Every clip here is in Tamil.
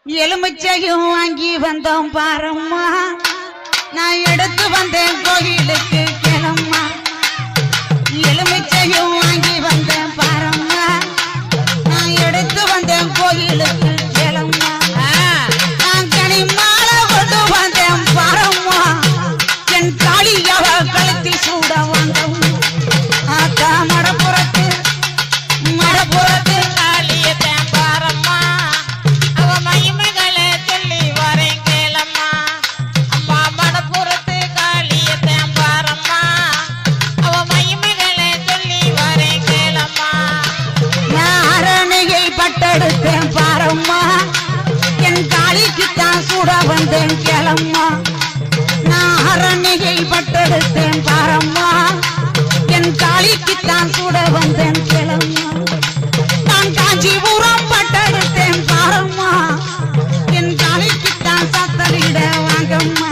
எலுமிச்சையும் வாங்கி வந்தோம் பாரம்மா, நான் எடுத்து வந்தேன் கோயிலுக்கு கிளம்மா. எலுமிச்சையும் வாங்கி வந்தேன் பாரம்மா, நான் எடுத்து வந்தேன் கோயிலுக்கு கிளம்மா. நான் கனி மாலை கொண்டு வந்தேன் பாரம்மா, என் காளியவ கழுத்தில் சூட வந்தோம். ஆத்தா மடப்புறத்து மடப்புறத்து காளியத்தேன் பாரம்மா, அவ மகிமைகளை சொல்லி வரேன் கேளம்மா. அம்மா மடப்புறத்து காளியத்தேன் பாரம்மா, அவ மகிமைகளை சொல்லி வரேன் கேளம்மா. நான் அரணையை பட்டெடுத்தேன் பாரம்மா, என் காளிக்குத்தான் சூட வந்தேன் கிளம்மா. நான் அரணையை பட்டெடுத்தேன் பாரம்மா, என் காளிக்குத்தான் சூட வந்தேன் கிளம்மா. நான் காஞ்சிபுரம் பட்டெடுத்தேன் பாரம்மா, என் காளிக்குத்தான் சத்தரிட வாங்கம்மா.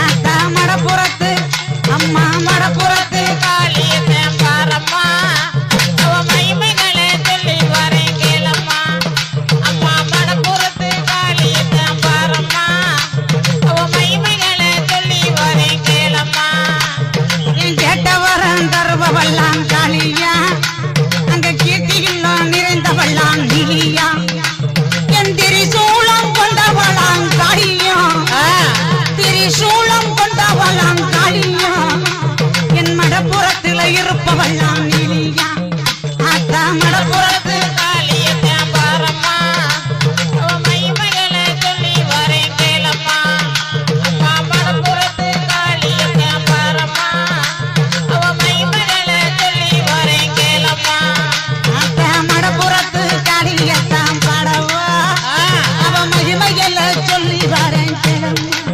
ஆத்தா மடப்புறத்து அம்மா மடப்புறத்து காளியத்தேன் பாரம்மா, அவ மகிமைகளை சொல்லி வரேன் கேளம்மா. அம்மா மடப்புறத்து காளியத்தேன் பாரம்மா, அவ மகிமைகளை சொல்லி வரேன் கேளம்மா. என் கேட்டவரன் தருபவள்ளான் காளியா, அங்க கீர்த்தியில்லாம் நிறைந்தவள்ளான் நிலியா. என் திரிசூலம் கொண்டவளான் காளியா, திரிசூலம் கொண்டவளான் காளியா. என் மடப்புறத்தில் இருப்பவள்ளான் நிலியா. ஆத்தா மடப்புறத்து காளியத்தேன் பாரம்மா, அவ மகிமைகளை சொல்லி வரேன் கேளம்மா. அம்மா மடப்புறத்து காளியத்தேன் பாரம்மா, அவ மகிமைகளை சொல்லி வரேன் கேளம்மா. ஆத்தா மடப்புறத்து காளியத்தான் பாடவா, அவ மகிமைகளை சொல்லி வரேன் கிளம்பா.